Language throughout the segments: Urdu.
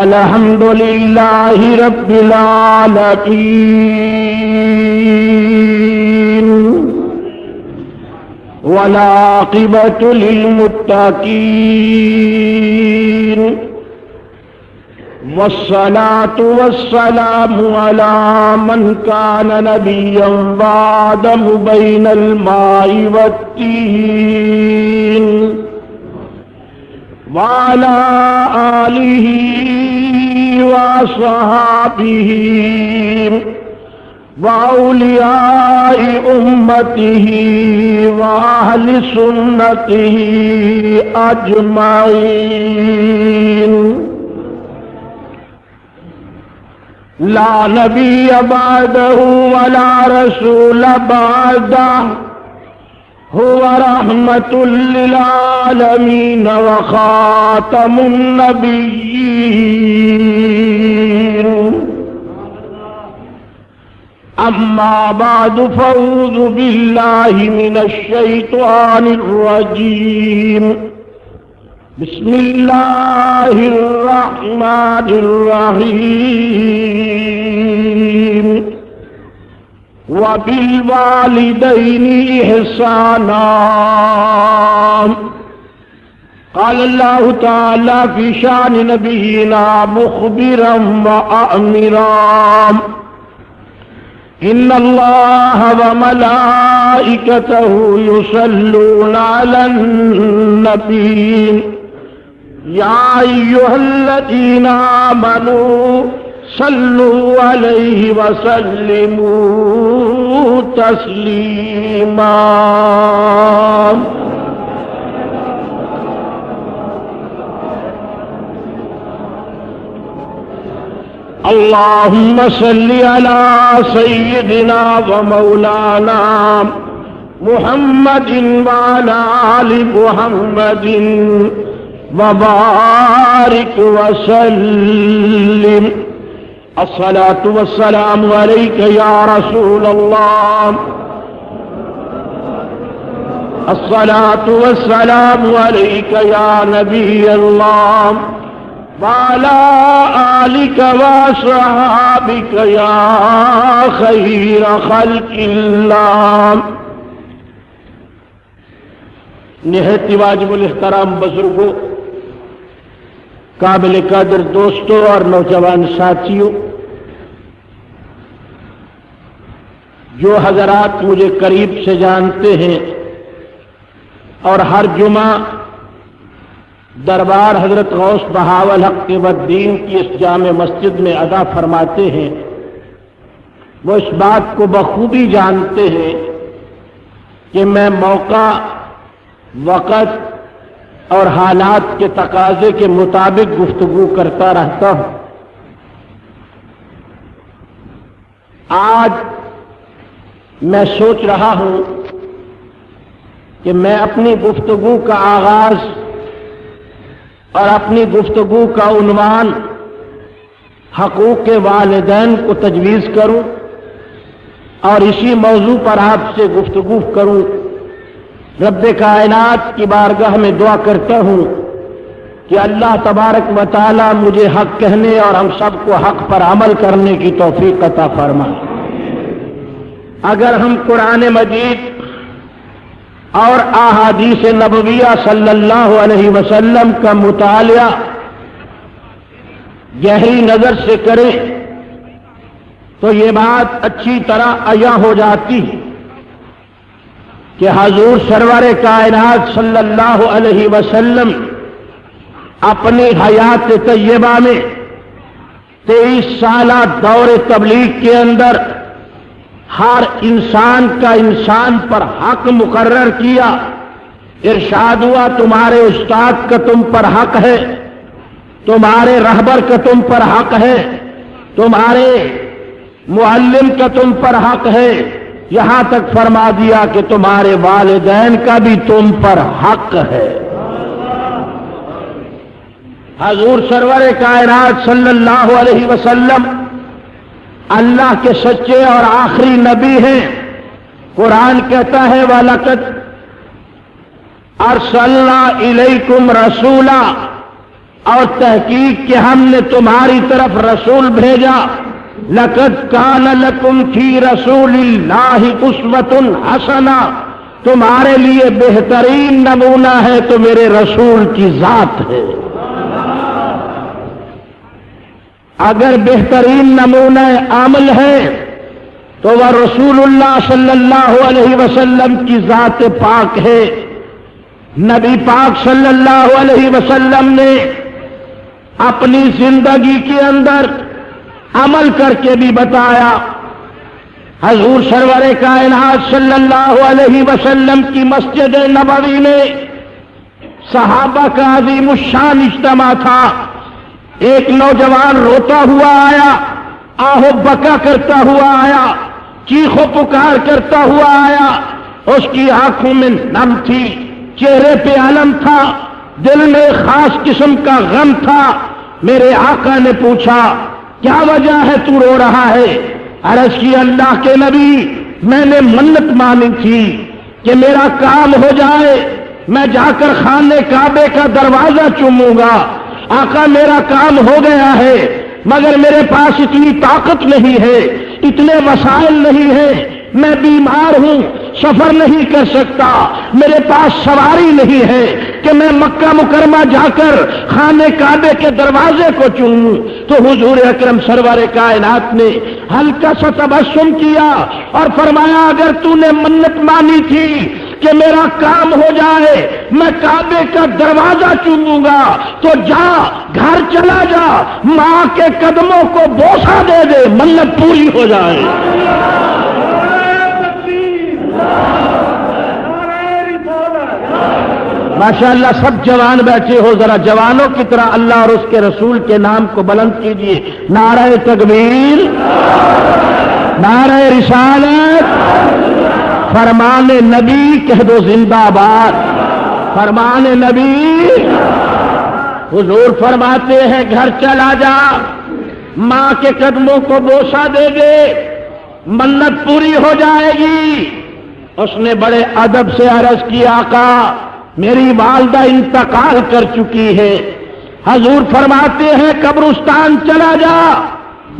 الحمد للہ رب العالمین والعاقبۃ للمتقین والصلاة والسلام على من كان نبيا وآدم بين الماء والطين وعلى آله وصحابه وأولياء أمته وأهل سنته أجمعين. لا نبي بعده ولا رسول بعده هو رحمة للعالمين وخاتم النبيين. أما بعد فأعوذ بالله من الشيطان الرجيم. بسم الله الرحمن الرحيم. وبالوالدين إحسانا. قال الله تعالى في شأن نبينا مخبرا وآمرا إن الله وملائكته يصلون على النبي يا أيها الذين آمنوا صلوا عليه وسلموا تسليما. اللهم صل على سيدنا ومولانا محمد وعلى آل محمد وبارك وسلم. الصلاة والسلام عليك يا رسول الله. الصلاة والسلام عليك يا نبي الله وعلى آلك وصحابك يا خير خلق الله. نہایت واجب الاحترام بزرگوں، قابل قدر دوستوں اور نوجوان ساتھیوں، جو حضرات مجھے قریب سے جانتے ہیں اور ہر جمعہ دربار حضرت غوث بہاول حق والدین کی اس جامع مسجد میں ادا فرماتے ہیں، وہ اس بات کو بخوبی جانتے ہیں کہ میں موقع، وقت اور حالات کے تقاضے کے مطابق گفتگو کرتا رہتا ہوں. آج میں سوچ رہا ہوں کہ میں اپنی گفتگو کا آغاز اور اپنی گفتگو کا عنوان حقوق والدین کو تجویز کروں اور اسی موضوع پر آپ سے گفتگو کروں. رب کائنات کی بارگاہ میں دعا کرتا ہوں کہ اللہ تبارک و تعالی مجھے حق کہنے اور ہم سب کو حق پر عمل کرنے کی توفیق عطا فرمائے. اگر ہم قرآن مجید اور احادیث نبویہ صلی اللہ علیہ وسلم کا مطالعہ گہری نظر سے کریں تو یہ بات اچھی طرح عیاں ہو جاتی ہے کہ حضور سرور کائنات صلی اللہ علیہ وسلم اپنی حیات طیبہ میں 23 سالہ دور تبلیغ کے اندر ہر انسان کا انسان پر حق مقرر کیا. ارشاد ہوا تمہارے استاد کا تم پر حق ہے، تمہارے رہبر کا تم پر حق ہے، تمہارے معلم کا تم پر حق ہے، یہاں تک فرما دیا کہ تمہارے والدین کا بھی تم پر حق ہے. حضور سرور کائنات صلی اللہ علیہ وسلم اللہ کے سچے اور آخری نبی ہیں. قرآن کہتا ہے وَلَقَدْ أَرْسَلْنَا إِلَيْكُمْ رَسُولًا اور تحقیق کہ ہم نے تمہاری طرف رسول بھیجا، لقد کان لکم فی رسول اللہ اسوۃ حسنہ، تمہارے لیے بہترین نمونہ ہے تو میرے رسول کی ذات ہے۔ اگر بہترین نمونہ عمل ہے تو وہ رسول اللہ صلی اللہ علیہ وسلم کی ذات پاک ہے۔ نبی پاک صلی اللہ علیہ وسلم نے اپنی زندگی کے اندر عمل کر کے بھی بتایا۔ حضور سرور کائنات صلی اللہ علیہ وسلم کی مسجد نبوی میں صحابہ کا عظیم الشان اجتماع تھا۔ ایک نوجوان روتا ہوا آیا، آہو بکا کرتا ہوا آیا، چیخ و پکار کرتا ہوا آیا۔ اس کی آنکھوں میں نم تھی، چہرے پہ علم تھا، دل میں خاص قسم کا غم تھا۔ میرے آقا نے پوچھا کیا وجہ ہے تو رو رہا ہے؟ عرض کی اللہ کے نبی، میں نے منت مانی تھی کہ میرا کام ہو جائے، میں جا کر خانے کعبے کا دروازہ چوموں گا۔ آقا میرا کام ہو گیا ہے، مگر میرے پاس اتنی طاقت نہیں ہے، اتنے وسائل نہیں ہیں، میں بیمار ہوں، سفر نہیں کر سکتا، میرے پاس سواری نہیں ہے کہ میں مکہ مکرمہ جا کر خانے کعبے کے دروازے کو چوموں۔ تو حضور اکرم سرور کائنات نے ہلکا سا تبسم کیا اور فرمایا اگر تو نے منت مانی تھی کہ میرا کام ہو جائے، میں کعبے کا دروازہ چوموں گا، تو جا گھر چلا جا، ماں کے قدموں کو بوسہ دے دے، منت پوری ہو جائے۔ ماشاءاللہ سب جوان بیٹھے ہو، ذرا جوانوں کی طرح اللہ اور اس کے رسول کے نام کو بلند کیجیے۔ نعرہ تکبیر، نعرہ رسالت، فرمان نبی کہہ دو زندہ باد، فرمان نبی۔ حضور فرماتے ہیں گھر چلا جا، ماں کے قدموں کو بوسہ دے دے، منت پوری ہو جائے گی۔ اس نے بڑے ادب سے عرض کی آقا میری والدہ انتقال کر چکی ہے۔ حضور فرماتے ہیں قبرستان چلا جا،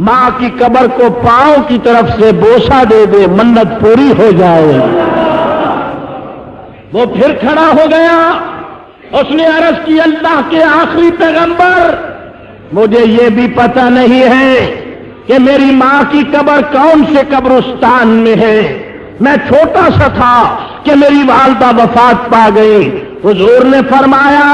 ماں کی قبر کو پاؤں کی طرف سے بوسہ دے دے، منت پوری ہو جائے۔ وہ پھر کھڑا ہو گیا، اس نے عرض کی اللہ کے آخری پیغمبر، مجھے یہ بھی پتہ نہیں ہے کہ میری ماں کی قبر کون سے قبرستان میں ہے، میں چھوٹا سا تھا کہ میری والدہ وفات پا گئی۔ حضور نے فرمایا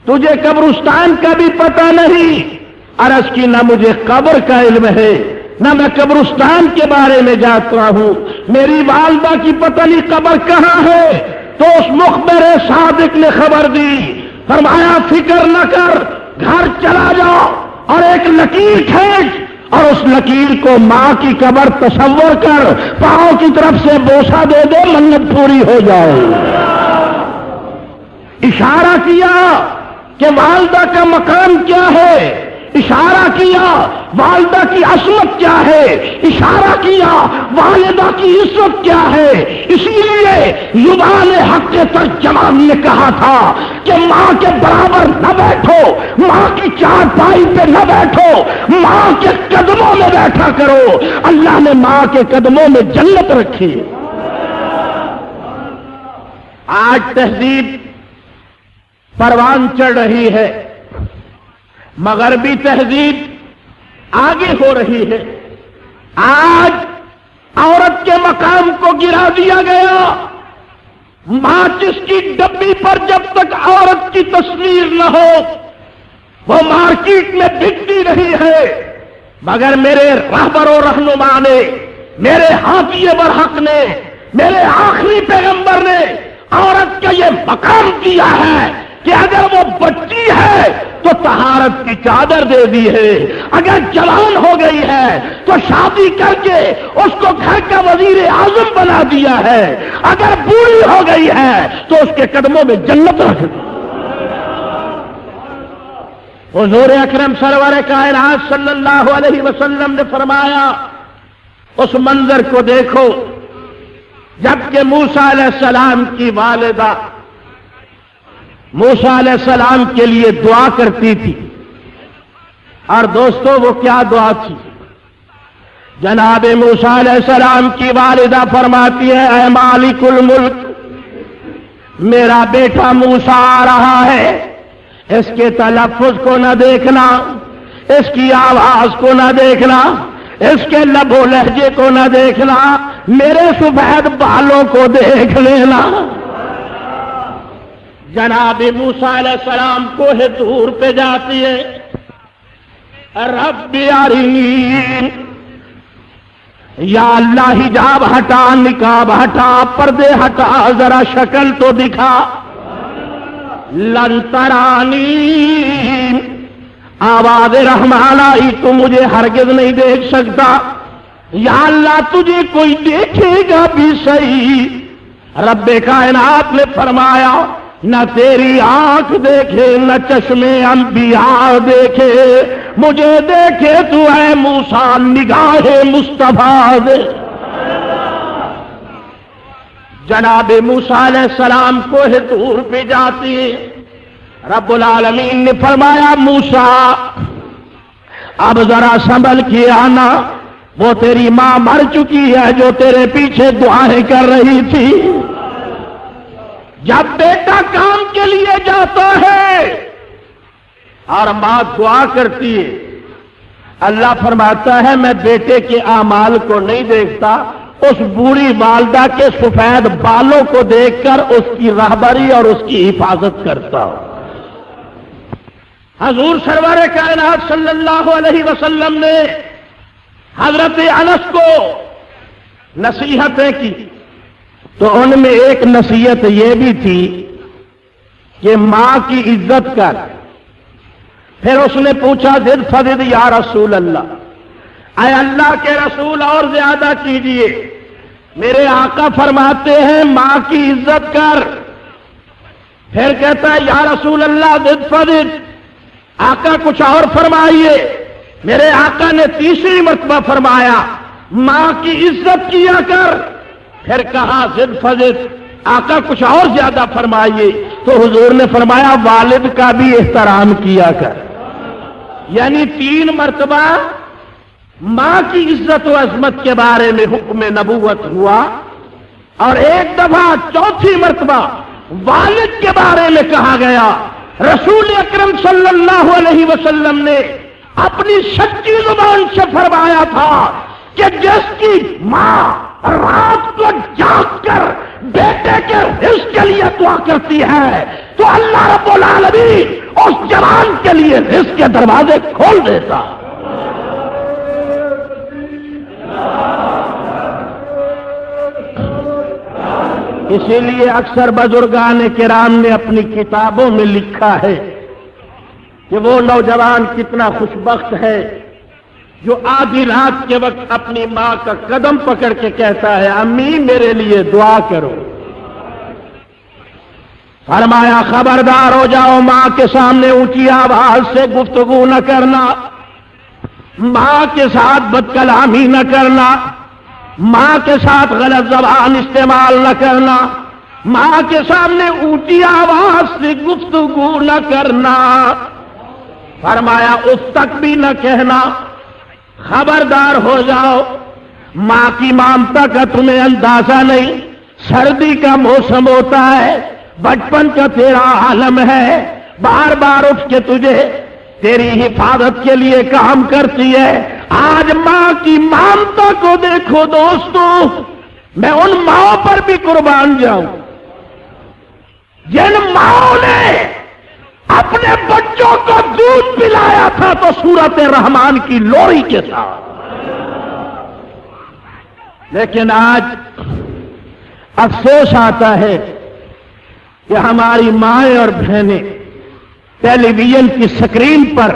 تجھے قبرستان کا بھی پتہ نہیں؟ عرض کی نہ مجھے قبر کا علم ہے نہ میں قبرستان کے بارے میں جانتا ہوں، میری والدہ کی پتہ نہیں قبر کہاں ہے۔ تو اس مخبر صادق نے خبر دی، فرمایا فکر نہ کر، گھر چلا جاؤ اور ایک لکیر کھینچ اور اس لکیر کو ماں کی قبر تصور کر پاؤں کی طرف سے بوسہ دے دے، منت پوری ہو جائے۔ اشارہ کیا کہ والدہ کا مقام کیا ہے، اشارہ کیا والدہ کی عصمت کیا ہے، اشارہ کیا والدہ کی عزت کیا ہے۔ اسی لیے زبان حق کے ترجمان نے کہا تھا کہ ماں کے برابر نہ بیٹھو، ماں کی چارپائی پہ نہ بیٹھو، ماں کے قدموں میں بیٹھا کرو۔ اللہ نے ماں کے قدموں میں جنت رکھی۔ آج تہذیب پروان چڑھ رہی ہے، مغربی تہذیب آگے ہو رہی ہے۔ آج عورت کے مقام کو گرا دیا گیا۔ ماچس کی ڈبی پر جب تک عورت کی تصویر نہ ہو وہ مارکیٹ میں بکتی رہی ہے، مگر میرے رہبر و رہنما نے، میرے حافظ برحق نے، میرے آخری پیغمبر نے عورت کا یہ مقام دیا ہے کہ اگر وہ بچی ہے تو طہارت کی چادر دے دی ہے، اگر جوان ہو گئی ہے تو شادی کر کے اس کو گھر کا وزیر اعظم بنا دیا ہے، اگر بوڑھی ہو گئی ہے تو اس کے قدموں میں جنت رکھ دی۔ حضور اکرم سرور کائنات صلی اللہ علیہ وسلم نے فرمایا اس منظر کو دیکھو جبکہ موسیٰ علیہ السلام کی والدہ موسیٰ علیہ السلام کے لیے دعا کرتی تھی. اور دوستو وہ کیا دعا تھی؟ جناب موسیٰ علیہ السلام کی والدہ فرماتی ہے اے مالک الملک، میرا بیٹا موسیٰ آ رہا ہے، اس کے تلفظ کو نہ دیکھنا، اس کی آواز کو نہ دیکھنا، اس کے لب و لہجے کو نہ دیکھنا، میرے سفید بالوں کو دیکھ لینا. جناب موسیٰ علیہ السلام کوہ طور پہ جاتی ہے. رب ارنی، یا اللہ حجاب ہٹا، نقاب ہٹا، پردے ہٹا، ذرا شکل تو دکھا. لن ترانی، آواز رحمان آئی، تو مجھے ہرگز نہیں دیکھ سکتا. یا اللہ تجھے کوئی دیکھے گا بھی صحیح. رب کائنات نے فرمایا نہ تیری آنکھ دیکھے، نہ چشمے انبیاء دیکھے، مجھے دیکھے تو اے موسیٰ نگاہ مصطفیٰ دے. جناب موسیٰ علیہ السلام کوہ طور پہ جاتی. رب العالمین نے فرمایا موسیٰ اب ذرا سنبھل کے آنا، وہ تیری ماں مر چکی ہے جو تیرے پیچھے دعائیں کر رہی تھی. جب بیٹا کام کے لیے جاتا ہے اور ماں دعا کرتی ہے، اللہ فرماتا ہے میں بیٹے کے اعمال کو نہیں دیکھتا، اس بوڑھی والدہ کے سفید بالوں کو دیکھ کر اس کی رہبری اور اس کی حفاظت کرتا ہوں. حضور سرور کائنات صلی اللہ علیہ وسلم نے حضرت انس کو نصیحتیں کی، تو ان میں ایک نصیحت یہ بھی تھی کہ ماں کی عزت کر. پھر اس نے پوچھا زد فزد یا رسول اللہ، اے اللہ کے رسول اور زیادہ کیجئے. میرے آقا فرماتے ہیں ماں کی عزت کر. پھر کہتا ہے یا رسول اللہ زد فزد، آقا کچھ اور فرمائیے. میرے آقا نے تیسری مرتبہ فرمایا ماں کی عزت کیا کر. پھر کہا زد فزد، آقا کچھ اور زیادہ فرمائیے. تو حضور نے فرمایا والد کا بھی احترام کیا کر. یعنی 3 مرتبہ ماں کی عزت و عظمت کے بارے میں حکم نبوت ہوا، اور ایک دفعہ 4تھی مرتبہ والد کے بارے میں کہا گیا. رسول اکرم صلی اللہ علیہ وسلم نے اپنی سچی زبان سے فرمایا تھا کہ جس کی ماں رات کو جاگ کر بیٹے کے رزق کے لیے دعا کرتی ہے تو اللہ رب العالمین اس جوان کے لیے رزق کے دروازے کھول دیتا. اسی لیے اکثر بزرگان کرام نے اپنی کتابوں میں لکھا ہے کہ وہ نوجوان کتنا خوشبخت ہے جو آدھی رات کے وقت اپنی ماں کا قدم پکڑ کے کہتا ہے امی میرے لیے دعا کرو. فرمایا خبردار ہو جاؤ، ماں کے سامنے اونچی آواز سے گفتگو نہ کرنا، ماں کے ساتھ بد کلامی نہ کرنا، ماں کے ساتھ غلط زبان استعمال نہ کرنا، ماں کے سامنے اونچی آواز سے گفتگو نہ کرنا. فرمایا اف تک بھی نہ کہنا. خبردار ہو جاؤ، ماں کی ممتا کا تمہیں اندازہ نہیں. سردی کا موسم ہوتا ہے، بچپن کا تیرا عالم ہے، بار بار اٹھ کے تجھے تیری حفاظت کے لیے کام کرتی ہے. آج ماں کی ممتا کو دیکھو دوستو، میں ان ماں پر بھی قربان جاؤں جن ماں نے اپنے بچوں کو دودھ پلایا تھا تو سورت رحمان کی لوری کے ساتھ. لیکن آج افسوس آتا ہے کہ ہماری مائیں اور بہنیں ٹیلی ویژن کی سکرین پر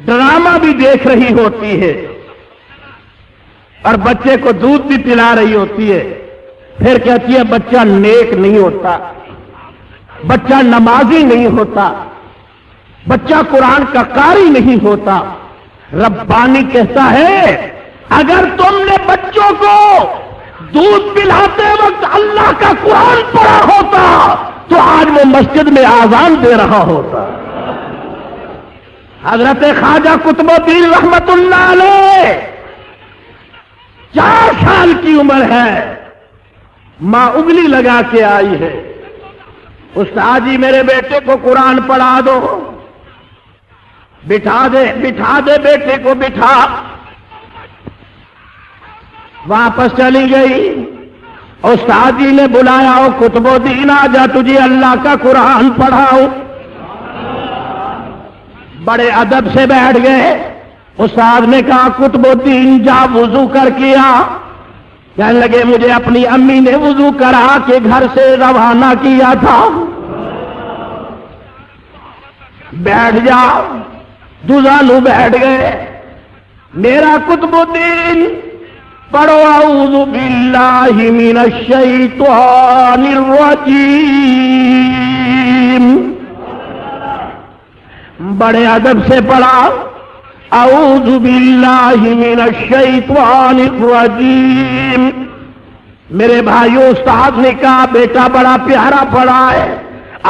ڈرامہ بھی دیکھ رہی ہوتی ہے اور بچے کو دودھ بھی پلا رہی ہوتی ہے. پھر کہتی ہے بچہ نیک نہیں ہوتا، بچہ نمازی نہیں ہوتا، بچہ قرآن کا قاری نہیں ہوتا. ربانی کہتا ہے اگر تم نے بچوں کو دودھ پلاتے وقت اللہ کا قرآن پڑھا ہوتا تو آج وہ مسجد میں آذان دے رہا ہوتا۔ حضرت خواجہ قطب الدین رحمت اللہ علیہ 4 سال کی عمر ہے، ماں انگلی لگا کے آئی ہے، استاد جی میرے بیٹے کو قرآن پڑھا دو، بٹھا دے بیٹے کو بٹھا، واپس چلی گئی۔ استاد جی نے بلایا، او قطب الدین آ جا، تجھے اللہ کا قرآن پڑھاؤ۔ بڑے ادب سے بیٹھ گئے۔ استاد نے کہا قطب الدین جا وضو کر کے آ۔ کہنے لگے مجھے اپنی امی نے وضو کرا کے گھر سے روانہ کیا تھا۔ بیٹھ جا، دوزانو بیٹھ گئے۔ میرا قطب الدین پڑھو اعوذ باللہ من الشیطان الرجیم، بڑے ادب سے پڑھا اعوذ باللہ من الشیطان الرجیم۔ میرے بھائیو استاد نے کہا بیٹا بڑا پیارا پڑھا ہے،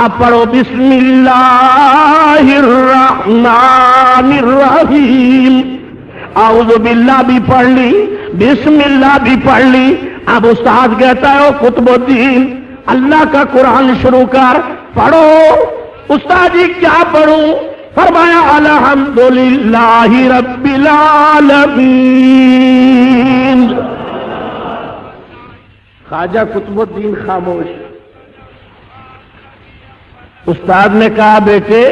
آپ پڑھو بسم اللہ الرحمن الرحیم۔ اعوذ باللہ بھی پڑھ لی، بسم اللہ بھی پڑھ لی۔ اب استاد کہتا ہے او قطب الدین اللہ کا قرآن شروع کر، پڑھو۔ استاد جی کیا پڑھوں؟ فرمایا الحمدللہ رب العالمین۔ خواجہ قطب الدین خاموش۔ استاد نے کہا بیٹے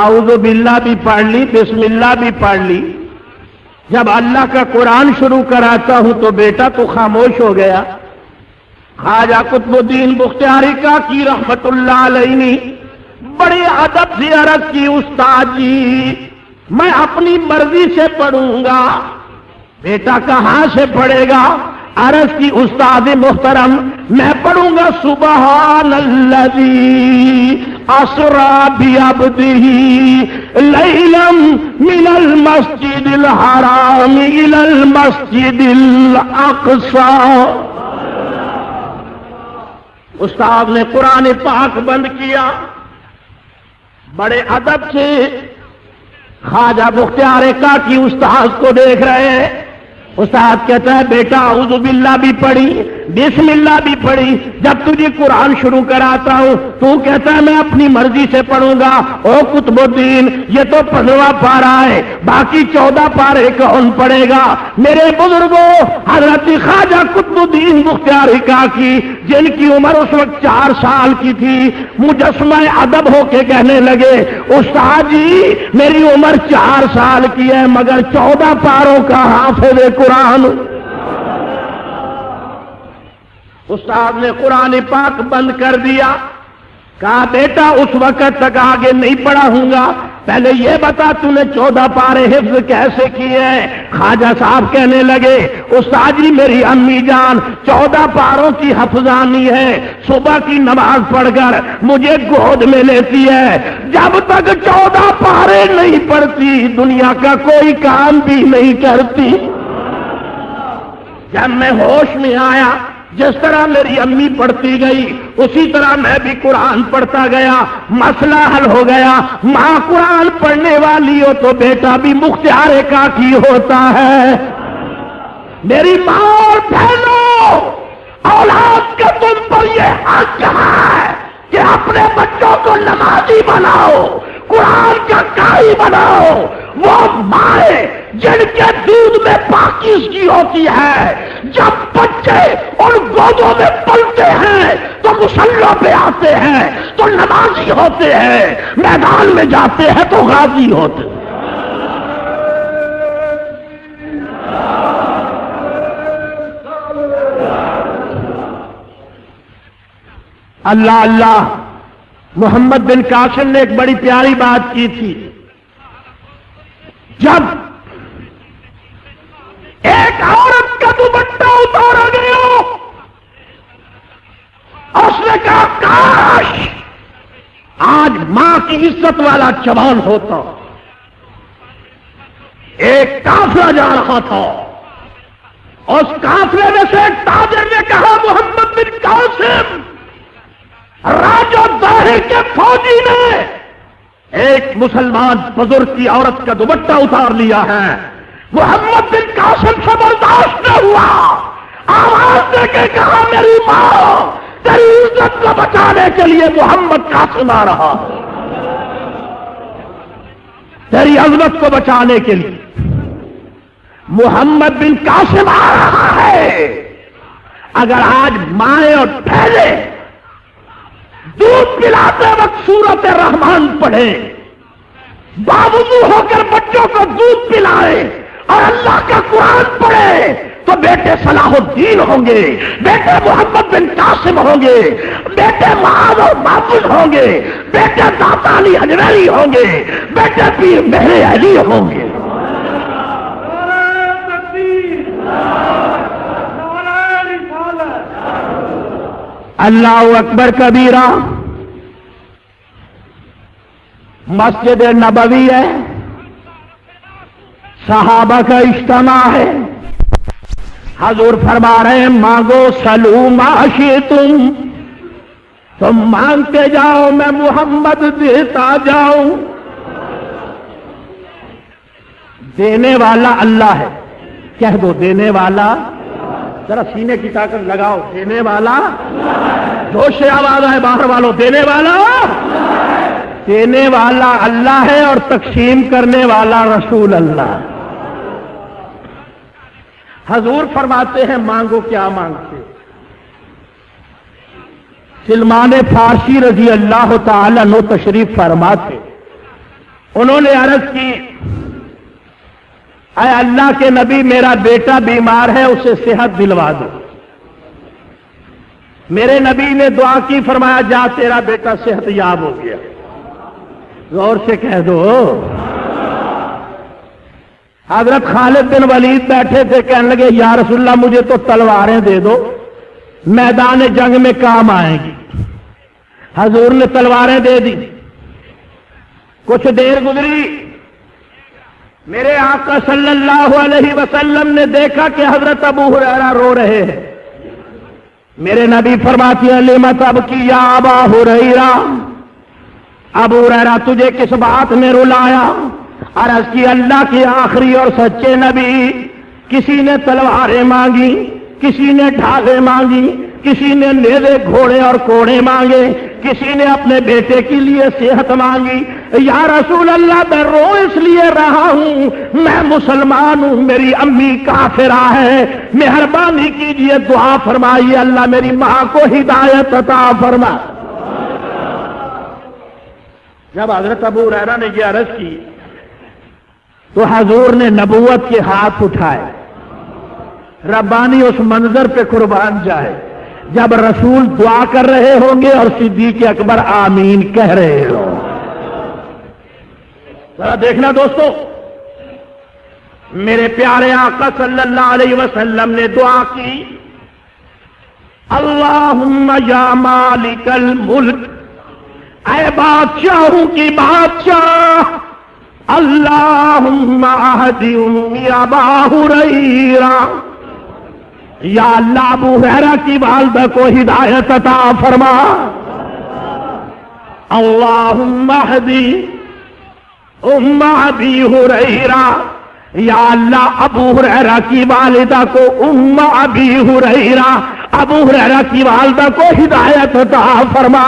اعوذ باللہ بھی پڑھ لی، بسم اللہ بھی پڑھ لی، جب اللہ کا قرآن شروع کراتا ہوں تو بیٹا تو خاموش ہو گیا۔ خواجہ قطب الدین بختیاری کاکی رحمت اللہ علیہ نے بڑے ادب سے عرض کی استاد جی میں اپنی مرضی سے پڑھوں گا۔ بیٹا کہاں سے پڑھے گا؟ عرض کی استاد محترم میں پڑھوں گا سبحان الذی اسری بعبدہ لیلا من المسجد الحرام الی المسجد الاقصی۔ استاد نے قرآن پاک بند کیا، بڑے ادب سے خواجہ بختیار کاکی استاد کو دیکھ رہے ہیں۔ استاد کہتا ہے بیٹا اعوذ باللہ بھی پڑھی، بسم اللہ بھی پڑھی، جب تجھے قرآن شروع کراتا ہوں تو کہتا ہے میں اپنی مرضی سے پڑھوں گا۔ او قطب الدین یہ تو 15واں پارہ ہے، باقی 14 پارے کون پڑھے گا؟ میرے بزرگوں حضرت خواجہ قطب الدین بختیار کاکی جن کی عمر اس وقت 4 سال کی تھی مجسمہ ادب ہو کے کہنے لگے استاد جی میری عمر 4 سال کی ہے مگر 14 پاروں کا حافظ قرآن۔ استاد نے قرآن پاک بند کر دیا، کہا بیٹا اس وقت تک آگے نہیں پڑھا ہوں گا، پہلے یہ بتا تو نے 14 پارے حفظ کیسے کیے ہیں؟ خواجہ صاحب کہنے لگے استاد جی میری امی جان 14 پاروں کی حفظانی ہے، صبح کی نماز پڑھ کر مجھے گود میں لیتی ہے، جب تک 14 پارے نہیں پڑھتی دنیا کا کوئی کام بھی نہیں کرتی۔ جب میں ہوش میں آیا جس طرح میری امی پڑھتی گئی اسی طرح میں بھی قرآن پڑھتا گیا، مسئلہ حل ہو گیا۔ ماں قرآن پڑھنے والی ہو تو بیٹا بھی مختار کاکی ہوتا ہے۔ میری ماں اور بہنوں اولاد کا تم پر یہ حق ہے کہ اپنے بچوں کو نمازی بناؤ، قرآن کا قاری بناؤ۔ وہ مائیں جن کے دودھ میں پاکیزگی ہوتی ہے جب بچے ان گودوں میں پلتے ہیں تو مصلوں پہ آتے ہیں تو نمازی ہوتے ہیں، میدان میں جاتے ہیں تو غازی ہوتے ہیں۔ اللہ اللہ محمد بن قاسم نے ایک بڑی پیاری بات کی تھی، جب ایک عورت کا دوپٹہ اتارا گیا اس نے کہا کاش آج ماں کی عزت والا جوان ہوتا۔ ایک قافلہ جا رہا تھا، اس قافلے میں سے ایک تاجر نے کہا محمد بن قاسم راجو ظاہر کے فوجی نے ایک مسلمان بزرگ کی عورت کا دوپٹہ اتار لیا ہے، محمد بن قاسم سے برداشت نہ ہوا، آواز دے کے کہا میری ماں تیری عزت کو بچانے کے لیے محمد قاسم آ رہا ہے، تیری عظمت کو بچانے کے لیے محمد بن قاسم آ رہا ہے۔ اگر آج مائیں اور پھیلے دودھ پلاتے وقت سورت رحمان پڑھے، باوضو ہو کر بچوں کو دودھ پلائے اور اللہ کا قرآن پڑھے، تو بیٹے صلاح الدین ہوں گے، بیٹے محمد بن قاسم ہوں گے، بیٹے معاذ اور محفوظ ہوں گے، بیٹے داتا علی حجویری ہوں گے، بیٹے پیر مہر علی ہوں گے۔ اللہ اکبر کبیرہ۔ مسجد نبوی ہے، صحابہ کا اجتماع ہے، حضور فرما رہے ہیں مانگو سلو ما شئتم، تم مانگتے جاؤ میں محمد دیتا جاؤں۔ دینے والا اللہ ہے، کہہ دو دینے والا، ذرا سینے کی طاقت لگاؤ، دینے والا، جوش سے آواز ہے باہر والوں، دینے والا، دینے والا اللہ ہے اور تقسیم کرنے والا رسول اللہ۔ حضور فرماتے ہیں مانگو، کیا مانگتے؟ سلمان فارسی رضی اللہ تعالی عنہ تشریف فرما تھے، انہوں نے عرض کی اے اللہ کے نبی میرا بیٹا بیمار ہے، اسے صحت دلوا دو۔ میرے نبی نے دعا کی، فرمایا جا تیرا بیٹا صحت یاب ہو گیا۔ غور سے کہہ دو۔ حضرت خالد بن ولید بیٹھے تھے، کہنے لگے یا رسول اللہ مجھے تو تلواریں دے دو، میدان جنگ میں کام آئیں گی۔ حضور نے تلواریں دے دی۔ کچھ دیر گزری، میرے آقا صلی اللہ علیہ وسلم نے دیکھا کہ حضرت ابو ہریرہ رو رہے ہیں۔ میرے نبی فرماتے ہیں لما تبکی یا ابا ہریرہ، ابو ہریرہ تجھے کس بات میں رلایا؟ عرض کی اللہ کے آخری اور سچے نبی، کسی نے تلواریں مانگی، کسی نے ڈھالیں مانگی، کسی نے نیزے گھوڑے اور کوڑے مانگے، کسی نے اپنے بیٹے کے لیے صحت مانگی۔ یا رسول اللہ میں رو اس لیے رہا ہوں، میں مسلمان ہوں، میری امی کافرہ ہے، مہربانی کیجئے دعا فرمائیے اللہ میری ماں کو ہدایت عطا فرما۔ جب حضرت ابو ہریرہ نے یہ عرض کی تو حضور نے نبوت کے ہاتھ اٹھائے۔ ربانی اس منظر پہ قربان جائے جب رسول دعا کر رہے ہوں گے اور صدیق اکبر آمین کہہ رہے ہوں۔ ذرا دیکھنا دوستو، میرے پیارے آقا صلی اللہ علیہ وسلم نے دعا کی اللہم یا مالک الملک، اے بادشاہوں کی بادشاہ، اللہم اہدی امی ابا ہریرہ، یا اللہ ابو ہریرہ کی والدہ کو ہدایت عطا فرما۔ اللہم اہدی ام ابی ہریرہ، یا اللہ ابو ہریرہ کی والدہ کو ام ابی ہریرہ، ابو ہریرہ کی والدہ کو ہدایت عطا فرما۔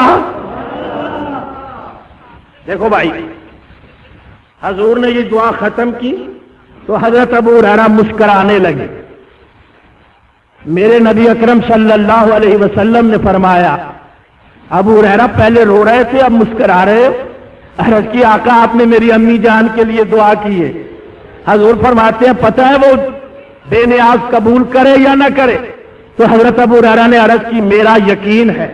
دیکھو بھائی، حضور نے یہ دعا ختم کی تو حضرت ابو ہریرہ مسکرانے لگے۔ میرے نبی اکرم صلی اللہ علیہ وسلم نے فرمایا ابو ہریرہ پہلے رو رہے تھے اب مسکرا رہے ہو؟ عرض کی آقا آپ نے میری امی جان کے لیے دعا کی ہے۔ حضور فرماتے ہیں پتہ ہے وہ بے نیاز قبول کرے یا نہ کرے؟ تو حضرت ابو ہریرہ نے عرض کی میرا یقین ہے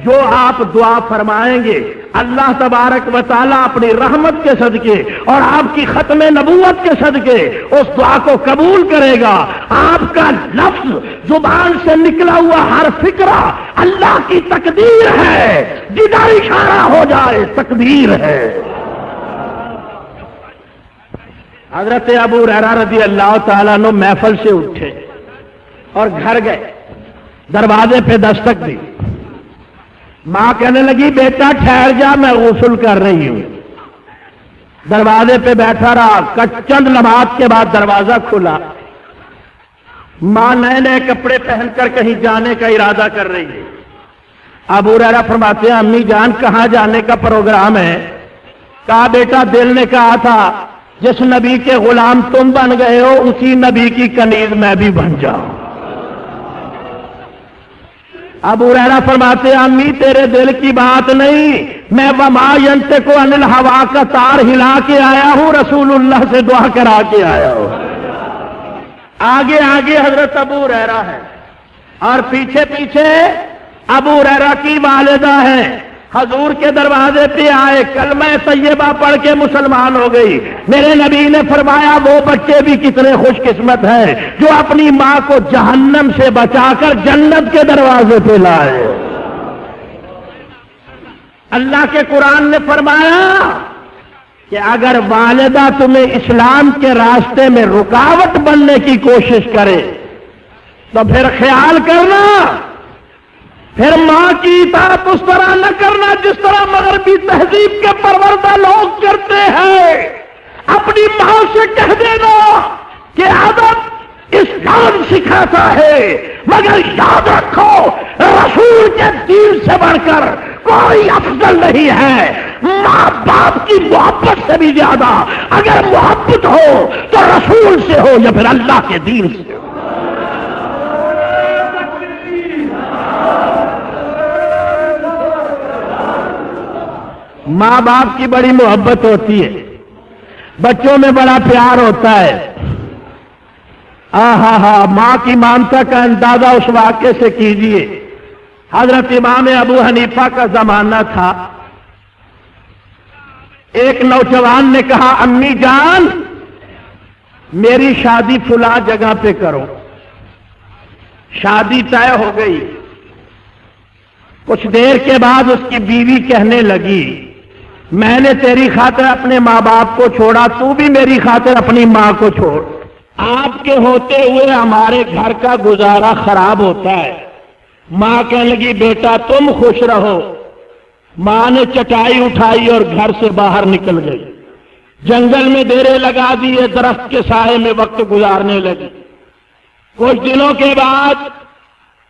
جو آپ دعا فرمائیں گے اللہ تبارک و تعالیٰ اپنی رحمت کے صدقے اور آپ کی ختم نبوت کے صدقے اس دعا کو قبول کرے گا۔ آپ کا لفظ زبان سے نکلا ہوا ہر فکرہ اللہ کی تقدیر ہے، جدھر اشارہ ہو جائے تقدیر ہے۔ حضرت ابو ہریرہ رضی اللہ تعالیٰ عنہ محفل سے اٹھے اور گھر گئے، دروازے پہ دستک دی۔ ماں کہنے لگی بیٹا ٹھہر جا، میں غسل کر رہی ہوں۔ دروازے پہ بیٹھا رہا، چند لمحات کے بعد دروازہ کھلا، ماں نئے نئے کپڑے پہن کر کہیں جانے کا ارادہ کر رہی ہے۔ ابو ہریرہ فرماتے ہیں امی جان کہاں جانے کا پروگرام ہے؟ کہا بیٹا دل نے کہا تھا جس نبی کے غلام تم بن گئے ہو اسی نبی کی کنیز میں بھی بن جاؤں۔ ابو ہریرہ فرماتے ہیں امی تیرے دل کی بات نہیں، میں وما ینطق عن الہوا کا تار ہلا کے آیا ہوں، رسول اللہ سے دعا کرا کے آیا ہوں۔ آگے آگے حضرت ابو ہریرہ ہے اور پیچھے پیچھے ابو ہریرہ کی والدہ ہے۔ حضور کے دروازے پہ آئے، کلمہ طیبہ پڑھ کے مسلمان ہو گئی۔ میرے نبی نے فرمایا وہ بچے بھی کتنے خوش قسمت ہیں جو اپنی ماں کو جہنم سے بچا کر جنت کے دروازے پہ لائے۔ اللہ کے قرآن نے فرمایا کہ اگر والدہ تمہیں اسلام کے راستے میں رکاوٹ بننے کی کوشش کرے تو پھر خیال کرنا، پھر ماں کی اطاعت اس طرح نہ کرنا جس طرح مغربی تہذیب کے پروردہ لوگ کرتے ہیں۔ اپنی ماں سے کہہ دینا کہ ادب اسلام سکھاتا ہے، مگر یاد رکھو رسول کے دین سے بڑھ کر کوئی افضل نہیں ہے۔ ماں باپ کی محبت سے بھی زیادہ اگر محبت ہو تو رسول سے ہو یا پھر اللہ کے دین سے ہو۔ ماں باپ کی بڑی محبت ہوتی ہے، بچوں میں بڑا پیار ہوتا ہے۔ ماں کی ممتا کا اندازہ اس واقعے سے کیجئے۔ حضرت امام ابو حنیفہ کا زمانہ تھا، ایک نوجوان نے کہا امی جان میری شادی فلاں جگہ پہ کرو۔ شادی طے ہو گئی۔ کچھ دیر کے بعد اس کی بیوی کہنے لگی میں نے تیری خاطر اپنے ماں باپ کو چھوڑا، تو بھی میری خاطر اپنی ماں کو چھوڑ۔ آپ کے ہوتے ہوئے ہمارے گھر کا گزارا خراب ہوتا ہے۔ ماں کہنے لگی بیٹا تم خوش رہو۔ ماں نے چٹائی اٹھائی اور گھر سے باہر نکل گئی، جنگل میں ڈیرے لگا دیے، درخت کے سائے میں وقت گزارنے لگی۔ کچھ دنوں کے بعد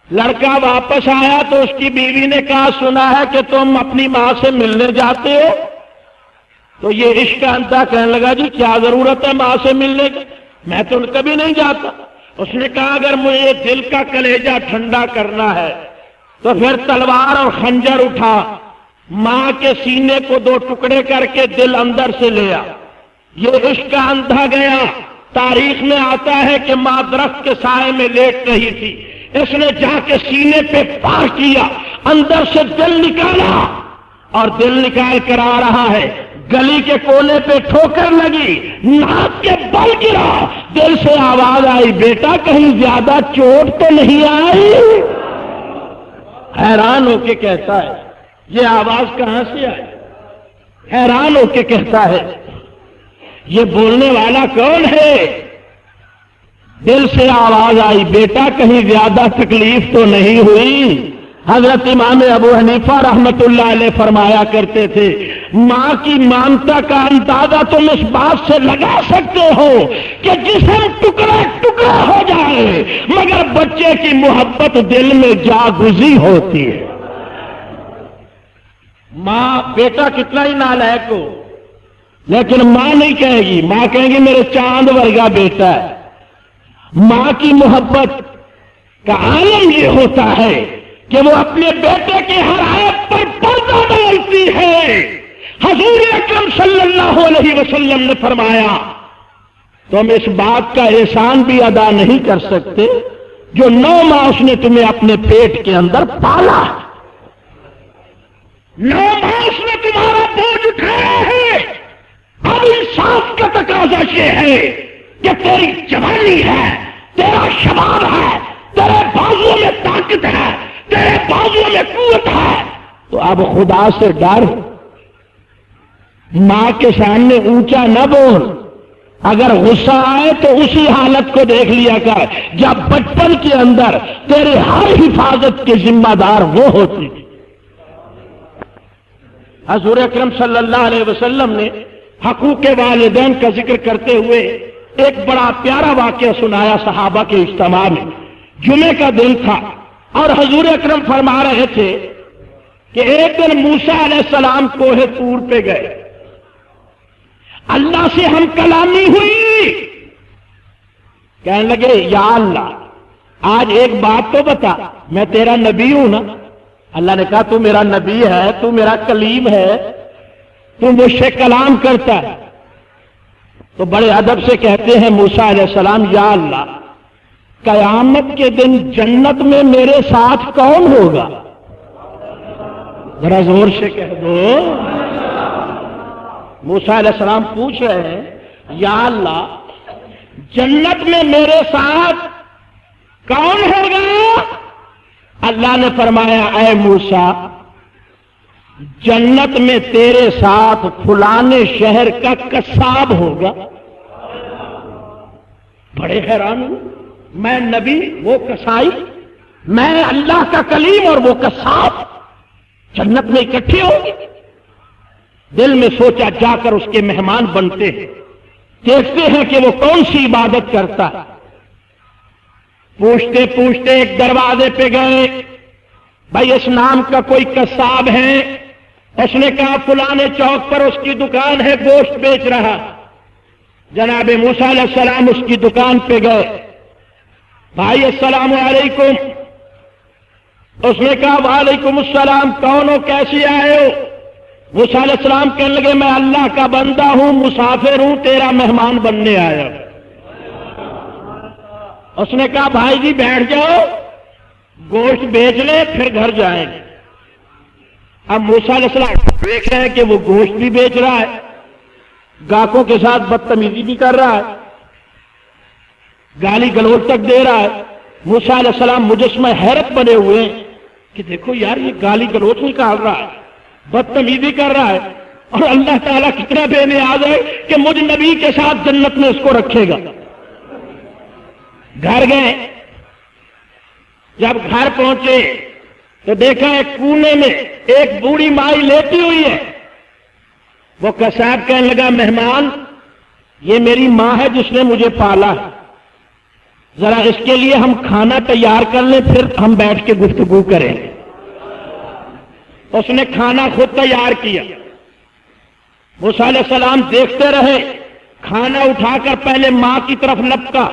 لڑکا واپس آیا تو اس کی بیوی نے کہا سنا ہے کہ تم اپنی ماں سے ملنے جاتے ہو؟ تو یہ عشق انتا کہنے لگا جی کیا ضرورت ہے ماں سے ملنے کی، میں تو کبھی نہیں جاتا۔ اس نے کہا اگر مجھے دل کا کلیجہ ٹھنڈا کرنا ہے تو پھر تلوار اور خنجر اٹھا، ماں کے سینے کو دو ٹکڑے کر کے دل اندر سے لیا۔ یہ عشق اندھا گیا۔ تاریخ میں آتا ہے کہ ماں درخت کے سائے میں لیٹ رہی تھی، اس نے جا کے سینے پہ پار کیا، اندر سے دل نکالا اور دل نکال کر آ رہا ہے، گلی کے کونے پہ ٹھوکر لگی، ناک کے بل گرا، دل سے آواز آئی بیٹا کہیں زیادہ چوٹ تو نہیں آئی؟ حیران ہو کے کہتا ہے یہ آواز کہاں سے آئی؟ حیران ہو کے کہتا ہے یہ بولنے والا کون ہے؟ دل سے آواز آئی بیٹا کہیں زیادہ تکلیف تو نہیں ہوئی؟ حضرت امام ابو حنیفہ رحمت اللہ علیہ فرمایا کرتے تھے ماں کی ممتا کا اندازہ تم اس بات سے لگا سکتے ہو کہ جسم ٹکڑا ٹکڑا ہو جائے مگر بچے کی محبت دل میں جا گزی ہوتی ہے۔ ماں بیٹا کتنا ہی نالائق ہو لیکن ماں نہیں کہے گی، ماں کہیں گی میرے چاند ورگا بیٹا ہے۔ ماں کی محبت کا عالم یہ ہوتا ہے کہ وہ اپنے بیٹے کے ہر عیب پر پردہ ڈالتی ہے۔ حضور اکرم صلی اللہ علیہ وسلم نے فرمایا تم اس بات کا احسان بھی ادا نہیں کر سکتے جو 9 ماہ اس نے تمہیں اپنے پیٹ کے اندر پالا، 9 ماہ اس نے تمہارا بوجھ اٹھایا ہے۔ اب انصاف کا تقاضا یہ ہے کہ تیری جوانی ہے، تیرا شباب ہے، تیرے بازو میں طاقت ہے، تیرے بازو میں قوت ہے، تو اب خدا سے ڈر، ماں کے سامنے اونچا نہ بول۔ اگر غصہ آئے تو اسی حالت کو دیکھ لیا کر جب بچپن کے اندر تیرے ہر حفاظت کے ذمہ دار وہ ہوتی تھی۔ حضور اکرم صلی اللہ علیہ وسلم نے حقوق والدین کا ذکر کرتے ہوئے ایک بڑا پیارا واقعہ سنایا صحابہ کے اجتماع میں. جمعے کا دن تھا اور حضور اکرم فرما رہے تھے کہ ایک دن موسیٰ علیہ السلام کوہ طور پہ گئے، اللہ سے ہم کلامی ہوئی. کہنے لگے یا اللہ آج ایک بات تو بتا، میں تیرا نبی ہوں نا. اللہ نے کہا تو میرا نبی ہے، تو میرا کلیم ہے، تو مجھ سے کلام کرتا ہے. تو بڑے ادب سے کہتے ہیں موسیٰ علیہ السلام یا اللہ قیامت کے دن جنت میں میرے ساتھ کون ہوگا؟ ذرا زور سے کہہ دو. موسیٰ علیہ السلام پوچھ رہے ہیں یا اللہ جنت میں میرے ساتھ کون ہوگا؟ اللہ نے فرمایا اے موسیٰ جنت میں تیرے ساتھ فلانے شہر کا قصاب ہوگا. بڑے حیران ہوں، میں نبی وہ قصائی، میں اللہ کا کلیم اور وہ قصاب جنت میں اکٹھے ہوں گے. دل میں سوچا جا کر اس کے مہمان بنتے ہیں، دیکھتے ہیں کہ وہ کون سی عبادت کرتا ہے. پوچھتے پوچھتے ایک دروازے پہ گئے، بھائی اس نام کا کوئی قصاب ہے؟ اس نے کہا فلانے چوک پر اس کی دکان ہے، گوشت بیچ رہا. جناب موسیٰ علیہ السلام اس کی دکان پہ گئے. بھائی السلام علیکم. اس نے کہا وعلیکم السلام، کون ہو، کیسے آئے ہو؟ موسیٰ علیہ السلام کہنے لگے میں اللہ کا بندہ ہوں، مسافر ہوں، تیرا مہمان بننے آیا. اس نے کہا بھائی جی بیٹھ جاؤ، گوشت بیچ لیں پھر گھر جائیں گے. اب موسیٰ علیہ السلام دیکھ رہے ہیں کہ وہ گوشت بھی بیچ رہا ہے، گاہکوں کے ساتھ بدتمیزی بھی کر رہا ہے، گالی گلوچ تک دے رہا ہے. موسیٰ علیہ السلام مجسمہ حیرت بنے ہوئے ہیں کہ دیکھو یار یہ گالی گلوچ نکال رہا ہے، بدتمیزی کر رہا ہے، اور اللہ تعالیٰ کتنا بے نیاز ہے کہ مجھ نبی کے ساتھ جنت میں اس کو رکھے گا. گھر گئے، جب گھر پہنچے تو دیکھا ایک کونے میں ایک بوڑھی مائی لیٹی ہوئی ہے. وہ قصاب کہنے لگا مہمان یہ میری ماں ہے جس نے مجھے پالا، ذرا اس کے لیے ہم کھانا تیار کر لیں پھر ہم بیٹھ کے گفتگو کریں. اس نے کھانا خود تیار کیا. موسیٰ علیہ السلام دیکھتے رہے، کھانا اٹھا کر پہلے ماں کی طرف لپکا،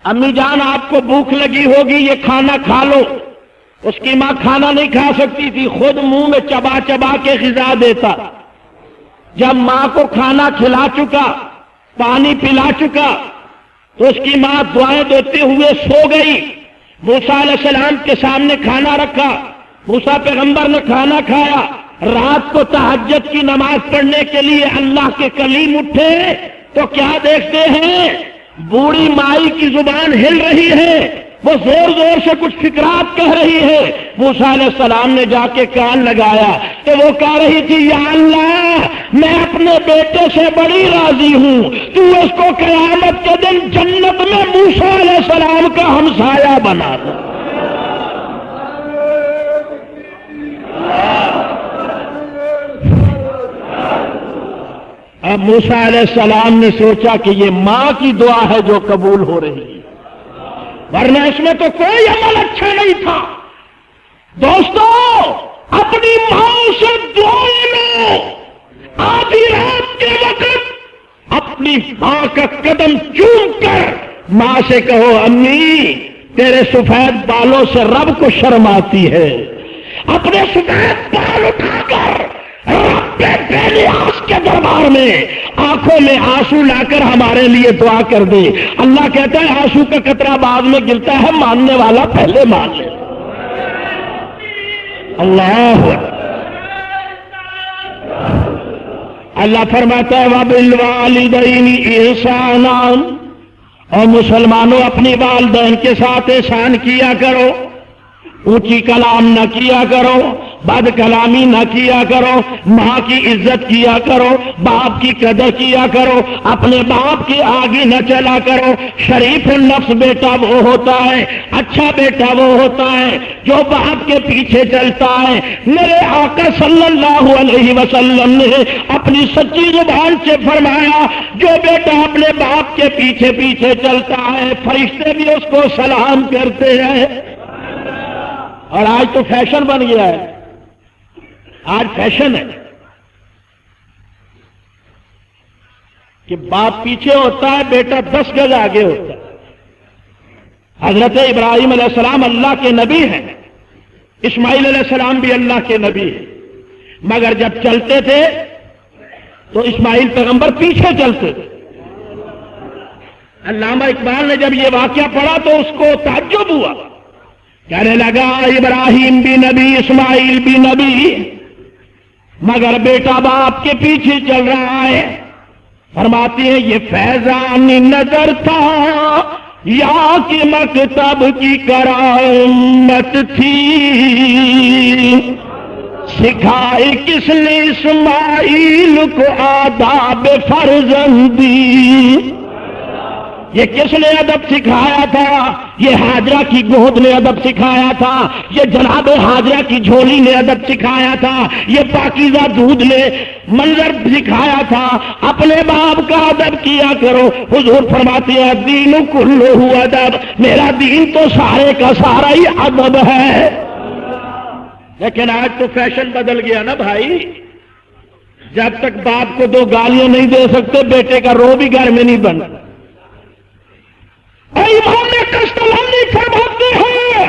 امی جان آپ کو بھوک لگی ہوگی یہ کھانا کھا لو. اس کی ماں کھانا نہیں کھا سکتی تھی، خود منہ میں چبا چبا کے غذا دیتا. جب ماں کو کھانا کھلا چکا، پانی پلا چکا، تو اس کی ماں دعائیں دیتے ہوئے سو گئی. موسیٰ علیہ السلام کے سامنے کھانا رکھا، موسیٰ پیغمبر نے کھانا کھایا. رات کو تہجد کی نماز پڑھنے کے لیے اللہ کے کلیم اٹھے تو کیا دیکھتے ہیں؟ بوڑھی مائی کی زبان ہل رہی ہے، وہ زور زور سے کچھ فکرات کہہ رہی ہے. موسیٰ علیہ السلام نے جا کے کان لگایا تو وہ کہہ رہی تھی یا اللہ میں اپنے بیٹے سے بڑی راضی ہوں، تو اس کو قیامت کے دن جنت میں موسیٰ علیہ السلام کا ہمسایہ بنا دو. اب موسیٰ علیہ السلام نے سوچا کہ یہ ماں کی دعا ہے جو قبول ہو رہی ہے، ورنہ اس میں تو کوئی عمل اچھا نہیں تھا. دوستو اپنی ماں سے دعائیں لو. آدھی رات کے وقت اپنی ماں کا قدم چوم کر ماں سے کہو امی تیرے سفید بالوں سے رب کو شرم آتی ہے. اپنے سفید بال اٹھا کر رب بے نیاز کے دربار میں آنکھوں میں آنسو لا کر ہمارے لیے دعا کر دے. اللہ کہتا ہے آنسو کا قطرہ بعد میں گرتا ہے، ماننے والا پہلے مان لے. اللہ اللہ فرماتا ہے وَبِالْوَالِدَيْنِ إِحْسَانًا، اور مسلمانوں اپنی والدین کے ساتھ احسان کیا کرو، اونچی کلام نہ کیا کرو. بد کلامی نہ کیا کرو، ماں کی عزت کیا کرو، باپ کی قدر کیا کرو، اپنے باپ کی آگے نہ چلا کرو۔ شریف النفس بیٹا وہ ہوتا ہے، اچھا بیٹا وہ ہوتا ہے جو باپ کے پیچھے چلتا ہے۔ میرے آقا صلی اللہ علیہ وسلم نے اپنی سچی زبان سے فرمایا، جو بیٹا اپنے باپ کے پیچھے پیچھے چلتا ہے فرشتے بھی اس کو سلام کرتے ہیں۔ اور آج تو فیشن بن گیا ہے، آج فیشن ہے کہ باپ پیچھے ہوتا ہے، بیٹا 10 گز آگے ہوتا ہے۔ حضرت ابراہیم علیہ السلام اللہ کے نبی ہیں، اسماعیل علیہ السلام بھی اللہ کے نبی ہیں، مگر جب چلتے تھے تو اسماعیل پیغمبر پیچھے چلتے تھے۔ علامہ اقبال نے جب یہ واقعہ پڑھا تو اس کو تعجب ہوا، کہنے لگا ابراہیم بھی نبی، اسماعیل بھی نبی، مگر بیٹا باپ کے پیچھے چل رہا ہے۔ فرماتے ہیں یہ فیضان نظر تھا یا کہ مکتب کی کرامت تھی، سکھائے کس نے اسماعیل کو آداب فرزندی۔ یہ کس نے ادب سکھایا تھا؟ یہ ہاجرہ کی گود نے ادب سکھایا تھا، یہ جناب ہاجرہ کی جھولی نے ادب سکھایا تھا، یہ پاکیزہ دودھ نے منظر سکھایا تھا۔ اپنے باپ کا ادب کیا کرو۔ حضور فرماتے ہیں دین کلہ ادب، میرا دین تو سارے کا سارا ہی ادب ہے۔ لیکن آج تو فیشن بدل گیا نا بھائی، جب تک باپ کو 2 گالیاں نہیں دے سکتے بیٹے کا رو بھی گھر میں نہیں بنتا۔ امام کشتلانی فرماتے ہیں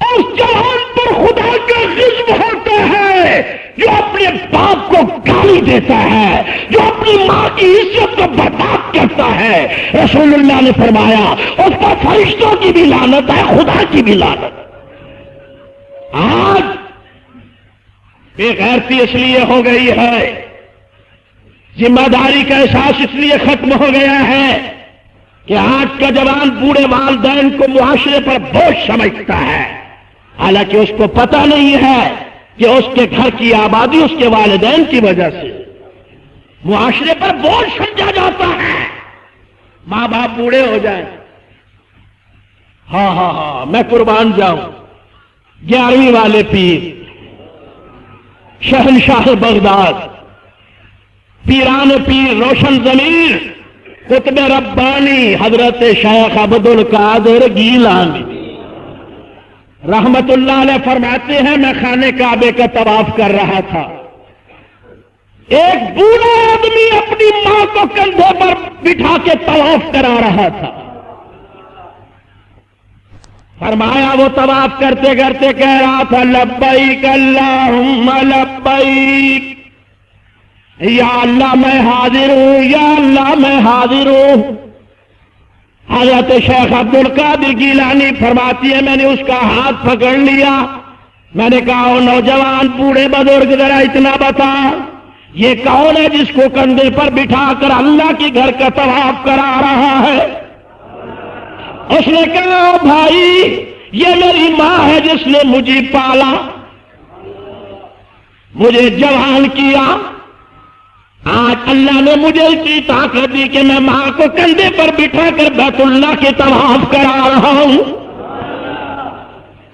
اس جوان پر خدا کا غضب ہوتا ہے جو اپنے باپ کو گالی دیتا ہے، جو اپنی ماں کی عزت کو برباد کرتا ہے۔ رسول اللہ نے فرمایا اس پر فرشتوں کی بھی لعنت ہے، خدا کی بھی لعنت۔ آج بے غیرتی اس لیے ہو گئی ہے، ذمہ داری کا احساس اس لیے ختم ہو گیا ہے کہ آج کا جوان بوڑھے والدین کو معاشرے پر بوجھ سمجھتا ہے، حالانکہ اس کو پتہ نہیں ہے کہ اس کے گھر کی آبادی اس کے والدین کی وجہ سے معاشرے پر بوجھ سمجھا جاتا ہے۔ ماں باپ بوڑھے ہو جائیں، ہاں میں قربان جاؤں، 11ویں والے پیر، شہنشاہ بغداد، پیران پیر، روشن ضمیر، قطب ربانی حضرت شیخ عبد القادر گیلانی رحمت اللہ علیہ فرماتے ہیں میں خانے کعبے کا طواف کر رہا تھا، ایک بوڑھا آدمی اپنی ماں کو کندھے پر بٹھا کے طواف کرا رہا تھا۔ فرمایا وہ طواف کرتے کرتے کہہ رہا تھا لبیک اللہم لبیک، یا اللہ میں حاضر ہوں، یا اللہ میں حاضر ہوں۔ حضرت شیخ عبد القادر گیلانی فرماتی ہے میں نے اس کا ہاتھ پکڑ لیا، میں نے کہا او نوجوان بوڑھے بزرگ ذرا اتنا بتا یہ کون ہے جس کو کندھے پر بٹھا کر اللہ کے گھر کا طواف کرا رہا ہے؟ اس نے کہا بھائی یہ میری ماں ہے جس نے مجھے پالا، مجھے جوان کیا، آج اللہ نے مجھے اتنی طاقت دی کہ میں ماں کو کندھے پر بٹھا کر بیت اللہ کے طواف کرا رہا ہوں۔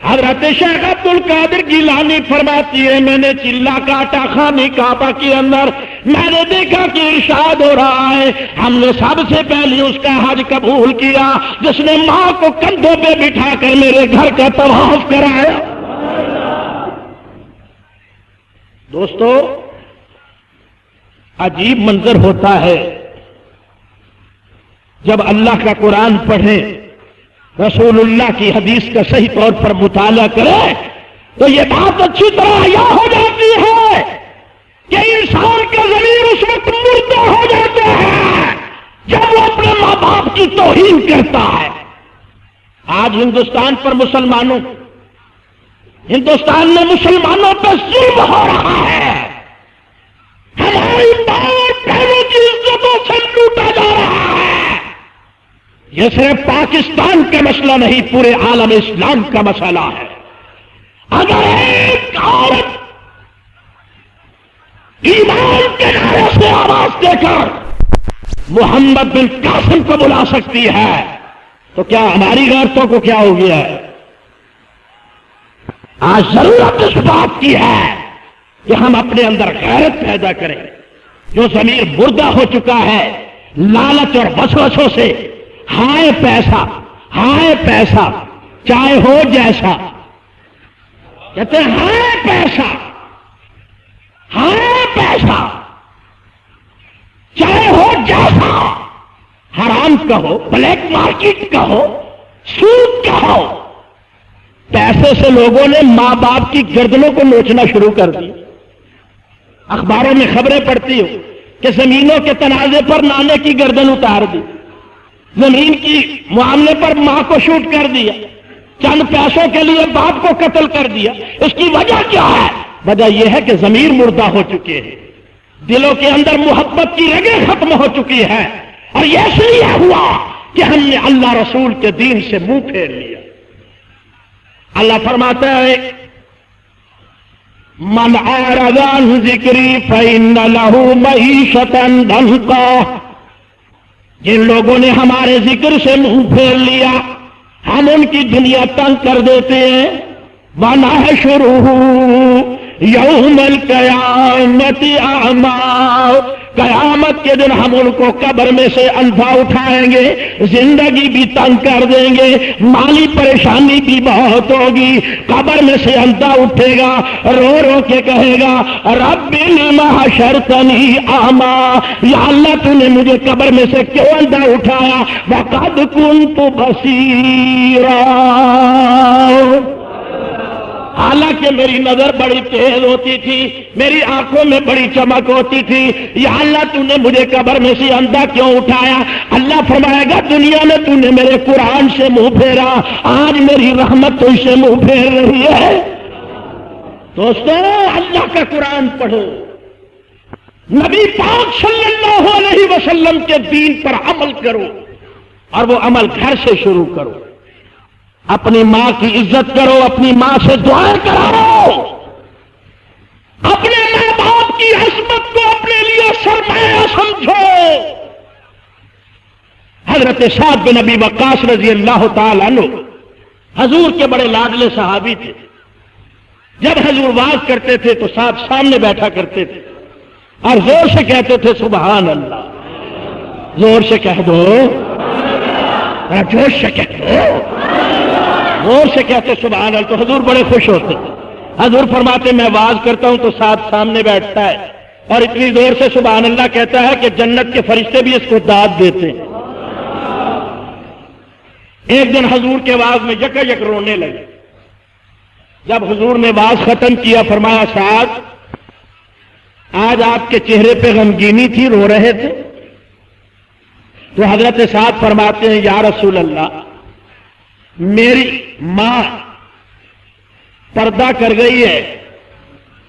حضرت شیخ عبد القادر گیلانی فرماتی ہے میں نے چلا کاٹا خانے کعبہ کے اندر، میں نے دیکھا کہ ارشاد ہو رہا ہے ہم نے سب سے پہلے اس کا حج قبول کیا جس نے ماں کو کندھوں پہ بٹھا کر میرے گھر کا طواف کرایا۔ دوستو عجیب منظر ہوتا ہے جب اللہ کا قرآن پڑھیں، رسول اللہ کی حدیث کا صحیح طور پر مطالعہ کرے تو یہ بات اچھی طرح یاد ہو جاتی ہے کہ انسان کا ضمیر اس وقت مردہ ہو جاتا ہے جب وہ اپنے ماں باپ کی توہین کرتا ہے۔ آج ہندوستان میں مسلمانوں پہ ظلم ہو رہا ہے، ہماری ماں بہنوں کی عزتوں سے لوٹا جا رہا ہے۔ یہ صرف پاکستان کا مسئلہ نہیں، پورے عالم اسلام کا مسئلہ ہے۔ اگر ایک عورت آواز دے کر محمد بن قاسم کو بلا سکتی ہے، تو کیا ہماری غیرتوں کو کیا ہو گیا ہے؟ آج ضرورت اس بات کی ہے کہ ہم اپنے اندر غیرت پیدا کریں۔ جو ضمیر مردہ ہو چکا ہے لالچ اور وسوسوں سے، ہائے پیسہ چاہے ہو جیسا، کہتے ہیں ہائے پیسہ چاہے ہو جیسا، حرام کہو، بلیک مارکیٹ کہو، سود کہو، پیسے سے لوگوں نے ماں باپ کی گردنوں کو نوچنا شروع کر دی۔ اخباروں میں خبریں پڑھتی ہو کہ زمینوں کے تنازع پر نانے کی گردن اتار دی، زمین کی معاملے پر ماں کو شوٹ کر دیا، چند پیسوں کے لیے باپ کو قتل کر دیا۔ اس کی وجہ کیا ہے؟ وجہ یہ ہے کہ ضمیر مردہ ہو چکے ہیں، دلوں کے اندر محبت کی رگیں ختم ہو چکی ہے، اور یہ اس لیے ہوا کہ ہم نے اللہ رسول کے دین سے منہ پھیر لیا۔ اللہ فرماتا ہے من اعرض عن ذکری فإن له معیشة ضنکا، جن لوگوں نے ہمارے ذکر سے منہ پھیر لیا ہم ان کی دنیا تنگ کر دیتے ہیں۔ وَنَحْشُرُهُ یوم القیامت اعمیٰ، قیامت کے دن ہم ان کو قبر میں سے اندھا اٹھائیں گے، زندگی بھی تنگ کر دیں گے، مالی پریشانی بھی بہت ہوگی۔ قبر میں سے اندھا اٹھے گا، رو رو کے کہے گا رب لم حشرتنی اعمیٰ، یا اللہ تو نے مجھے قبر میں سے کیوں اندھا اٹھایا؟ وقد كنت بصیرا، حالانکہ میری نظر بڑی تیز ہوتی تھی، میری آنکھوں میں بڑی چمک ہوتی تھی، یا اللہ تو نے مجھے قبر میں سے اندھا کیوں اٹھایا؟ اللہ فرمائے گا دنیا میں تو نے میرے قرآن سے منہ پھیرا، آج میری رحمت تو اسے منہ پھیر رہی ہے۔ دوستو اللہ کا قرآن پڑھو، نبی پاک صلی اللہ علیہ وسلم کے دین پر عمل کرو، اور وہ عمل گھر سے شروع کرو۔ اپنی ماں کی عزت کرو، اپنی ماں سے دعائیں کراؤ، اپنے ماں باپ کی عظمت کو اپنے لیے سرمایہ سمجھو۔ حضرت سعد بن ابی وقاص رضی اللہ تعالیٰ عنہ حضور کے بڑے لاڈلے صحابی تھے۔ جب حضور واز کرتے تھے تو سعد سامنے بیٹھا کرتے تھے اور زور سے کہتے تھے سبحان اللہ، زور سے کہہ دو، جوش سے کہہ دو، زور سے کہتے سبحان اللہ، تو حضور بڑے خوش ہوتے۔ حضور فرماتے میں واز کرتا ہوں تو ساتھ سامنے بیٹھتا ہے اور اتنی زور سے سبحان اللہ کہتا ہے کہ جنت کے فرشتے بھی اس کو داد دیتے ہیں۔ ایک دن حضور کے واز میں یک یک رونے لگے۔ جب حضور نے واز ختم کیا فرمایا سعد آج آپ کے چہرے پہ غمگینی تھی، رو رہے تھے؟ تو حضرت سعد فرماتے ہیں یا رسول اللہ میری ماں پردہ کر گئی ہے،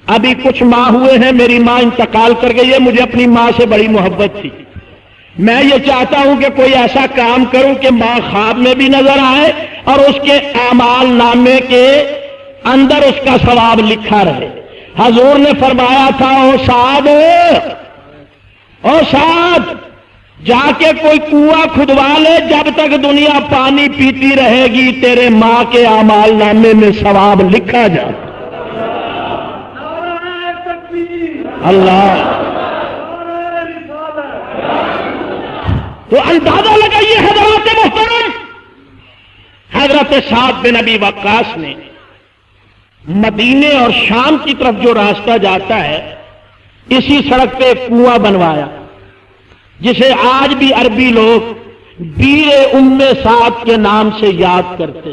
ابھی کچھ ماہ ہوئے ہیں میری ماں انتقال کر گئی ہے، مجھے اپنی ماں سے بڑی محبت تھی، میں یہ چاہتا ہوں کہ کوئی ایسا کام کروں کہ ماں خواب میں بھی نظر آئے اور اس کے اعمال نامے کے اندر اس کا ثواب لکھا رہے۔ حضور نے فرمایا تھا او سعد جا کے کوئی کنواں کھدوا لے، جب تک دنیا پانی پیتی رہے گی تیرے ماں کے اعمال نامے میں ثواب لکھا جا۔ اللہ، تو اندازہ لگائیے حضرات محترم، حضرت سعد بن ابی وقاص نے مدینے اور شام کی طرف جو راستہ جاتا ہے اسی سڑک پہ ایک کنواں بنوایا جسے آج بھی عربی لوگ بیر ام سعد کے نام سے یاد کرتے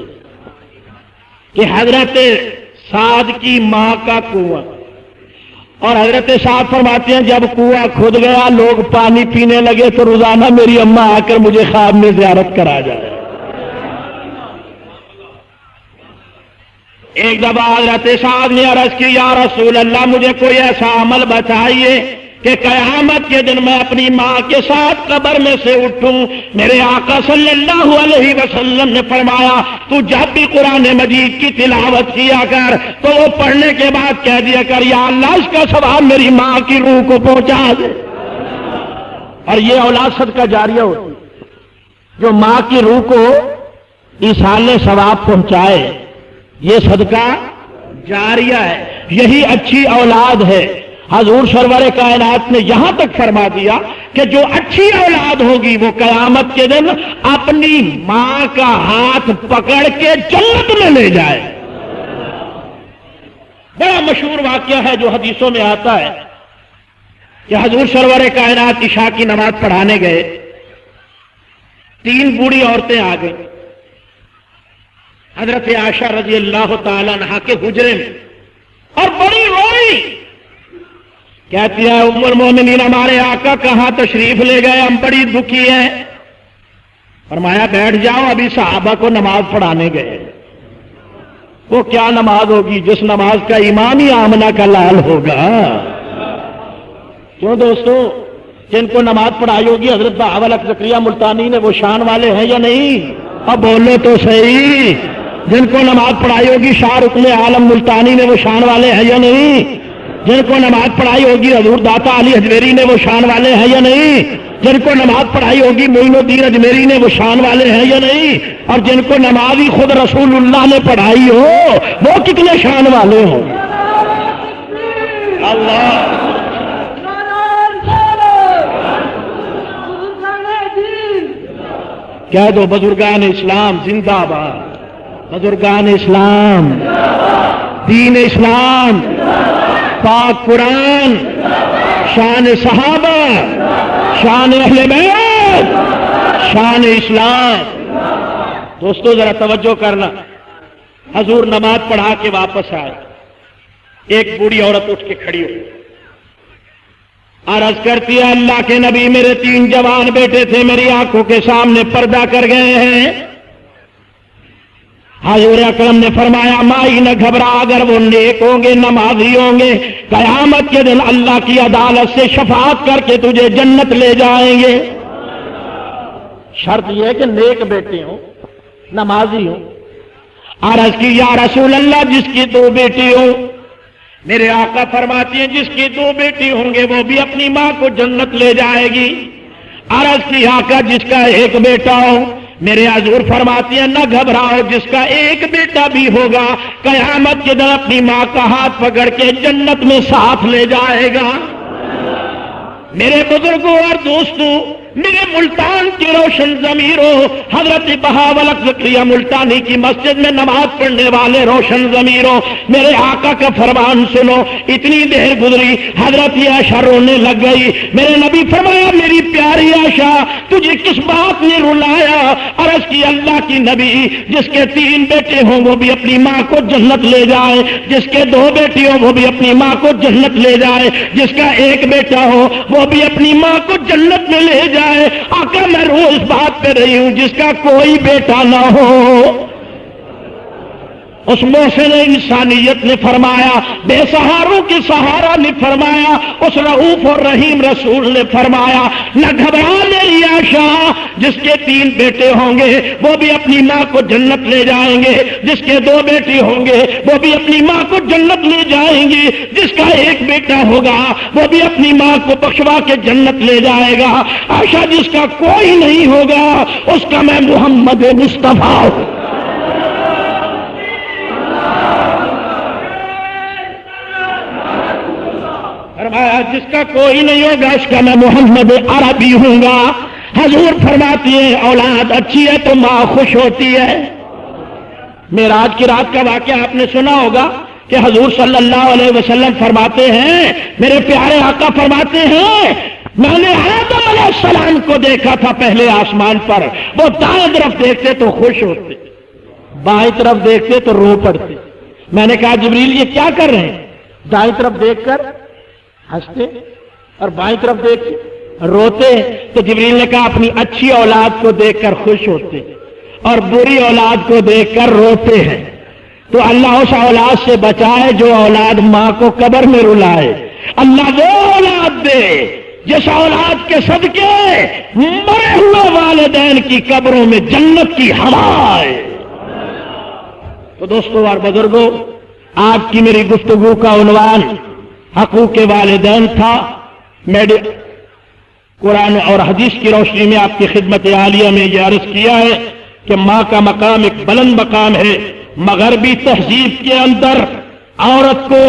کہ حضرت سعد کی ماں کا کنواں۔ اور حضرت سعد فرماتے ہیں جب کنواں کھد گیا لوگ پانی پینے لگے تو روزانہ میری اماں آ کر مجھے خواب میں زیارت کرا جائے۔ ایک دفعہ حضرت سعد نے عرض کی یا رسول اللہ مجھے کوئی ایسا عمل بتائیے کہ قیامت کے دن میں اپنی ماں کے ساتھ قبر میں سے اٹھوں۔ میرے آقا صلی اللہ علیہ وسلم نے فرمایا تو جب بھی قرآن مجید کی تلاوت کیا کر تو وہ پڑھنے کے بعد کہہ دیا کر یا اللہ اس کا ثواب میری ماں کی روح کو پہنچا دے۔ اور یہ اولاد صدقہ جاریہ ہوتی ہے، جو ماں کی روح کو ایصال ثواب پہنچائے، یہ صدقہ جاریہ ہے، یہی اچھی اولاد ہے۔ حضور سرور کائنات نے یہاں تک فرما دیا کہ جو اچھی اولاد ہوگی وہ قیامت کے دن اپنی ماں کا ہاتھ پکڑ کے جنت میں لے جائے۔ بڑا مشہور واقعہ ہے جو حدیثوں میں آتا ہے کہ حضور سرور کائنات عشاء کی نماز پڑھانے گئے، 3 بوڑھی عورتیں آ گئیں حضرت عائشہ رضی اللہ تعالی عنہا کے حجرے میں، اور بڑی روئی، کہتی ہے ام المومنین ہمارے آقا کہاں تشریف لے گئے، ہم بڑی دکھی ہیں۔ فرمایا بیٹھ جاؤ، ابھی صحابہ کو نماز پڑھانے گئے۔ وہ کیا نماز ہوگی جس نماز کا امام ہی آمنہ کا لال ہوگا؟ کیوں دوستو، جن کو نماز پڑھائی ہوگی حضرت بہاول زکریا ملتانی نے، وہ شان والے ہیں یا نہیں؟ اب بولو تو صحیح۔ جن کو نماز پڑھائی ہوگی شاہ رکن عالم ملتانی نے، وہ شان والے ہیں یا نہیں؟ جن کو نماز پڑھائی ہوگی حضور داتا علی حجویری نے، وہ شان والے ہیں یا نہیں؟ جن کو نماز پڑھائی ہوگی معین الدین اجمیری نے، وہ شان والے ہیں یا نہیں؟ اور جن کو نماز ہی خود رسول اللہ نے پڑھائی ہو، وہ کتنے شان والے ہوں؟ اللہ کہہ دو بزرگان اسلام زندہ باد، بزرگان اسلام، دین اسلام، پاک قرآن، شان صحابہ، شان اہل بیت، شان اسلام۔ دوستو ذرا توجہ کرنا، حضور نماز پڑھا کے واپس آئے، ایک بوڑھی عورت اٹھ کے کھڑی ہو، عرض کرتی ہے اللہ کے نبی میرے 3 جوان بیٹے تھے، میری آنکھوں کے سامنے پردہ کر گئے ہیں۔ حضور اکرم نے فرمایا مائی نہ گھبرا، اگر وہ نیک ہوں گے، نمازی ہوں گے، قیامت کے دن اللہ کی عدالت سے شفاعت کر کے تجھے جنت لے جائیں گے۔ شرط یہ ہے کہ نیک بیٹے ہوں، نمازی ہوں۔ عرض کی یا رسول اللہ جس کی 2 بیٹی ہوں؟ میرے آقا فرماتی ہیں جس کی 2 بیٹی ہوں گے وہ بھی اپنی ماں کو جنت لے جائے گی۔ عرض کی آقا جس کا 1 بیٹا ہو؟ میرے حضور فرماتی ہیں نہ گھبراؤ، جس کا 1 بیٹا بھی ہوگا قیامت کے دن اپنی ماں کا ہاتھ پکڑ کے جنت میں ساتھ لے جائے گا۔ میرے بزرگوں اور دوستوں، میرے ملتان کی روشن ضمیروں، حضرت بہاول زکریا ملتانی کی مسجد میں نماز پڑھنے والے روشن ضمیروں، میرے آقا کا فرمان سنو۔ اتنی دیر گزری، حضرت عائشہ رونے لگ گئی۔ میرے نبی فرمایا میری پیاری عائشہ تجھے کس بات نے رلایا؟ عرض کی اللہ کی نبی جس کے 3 بیٹے ہوں وہ بھی اپنی ماں کو جنت لے جائے، جس کے 2 بیٹی ہوں وہ بھی اپنی ماں کو جنت لے جائے، جس کا 1 بیٹا ہو وہ بھی اپنی ماں کو جنت میں لے جائے۔ آقا میں روز اس بات پہ رہی ہوں جس کا کوئی بیٹا نہ ہو۔ اس محسن انسانیت نے فرمایا، بے سہاروں کے سہارا نے فرمایا، اس رؤوف اور رحیم رسول نے فرمایا نہ گھبرا میری عائشہ، جس کے 3 بیٹے ہوں گے وہ بھی اپنی ماں کو جنت لے جائیں گے، جس کے 2 بیٹے ہوں گے وہ بھی اپنی ماں کو جنت لے جائیں گی، جس کا 1 بیٹا ہوگا وہ بھی اپنی ماں کو بخشوا کے جنت لے جائے گا۔ عائشہ جس کا کوئی نہیں ہوگا اس کا میں محمد مصطفیٰ ہوں۔ فرمایا جس کا کوئی نہیں ہوگا اس کا میں محمد عربی ہوں گا۔ حضور فرماتی ہے اولاد اچھی ہے تو ماں خوش ہوتی ہے۔ معراج کی رات کا واقعہ آپ نے سنا ہوگا کہ حضور صلی اللہ علیہ وسلم فرماتے ہیں، میرے پیارے آقا فرماتے ہیں میں نے آدم علیہ السلام کو دیکھا تھا پہلے آسمان پر، وہ دائیں طرف دیکھتے تو خوش ہوتے، بائیں طرف دیکھتے تو رو پڑتے۔ میں نے کہا جبریل یہ کیا کر رہے ہیں؟ دائیں طرف دیکھ کر ہنستے اور بائیں طرف دیکھ کے روتے۔ تو جبریل نے کہا اپنی اچھی اولاد کو دیکھ کر خوش ہوتے اور بری اولاد کو دیکھ کر روتے ہیں۔ تو اللہ اس اولاد سے بچائے جو اولاد ماں کو قبر میں رلائے۔ اللہ وہ اولاد دے جس اولاد کے صدقے مرے ہوئے والدین کی قبروں میں جنت کی ہوا آئے۔ تو دوستو اور بزرگوں، آج کی میری گفتگو کا عنوان حقوق والدین تھا۔ قرآن اور حدیث کی روشنی میں آپ کی خدمت عالیہ میں یہ عرض کیا ہے کہ ماں کا مقام ایک بلند مقام ہے. مغربی تہذیب کے اندر عورت کو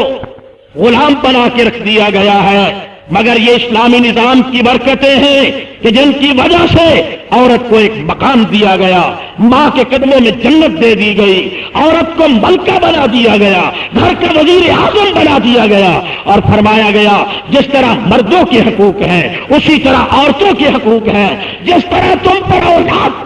غلام بنا کے رکھ دیا گیا ہے، مگر یہ اسلامی نظام کی برکتیں ہیں کہ جن کی وجہ سے عورت کو ایک مقام دیا گیا، ماں کے قدموں میں جنت دے دی گئی، عورت کو ملکہ بنا دیا گیا، گھر کا وزیر اعظم بنا دیا گیا، اور فرمایا گیا جس طرح مردوں کے حقوق ہیں اسی طرح عورتوں کے حقوق ہیں. جس طرح تم پر اولاد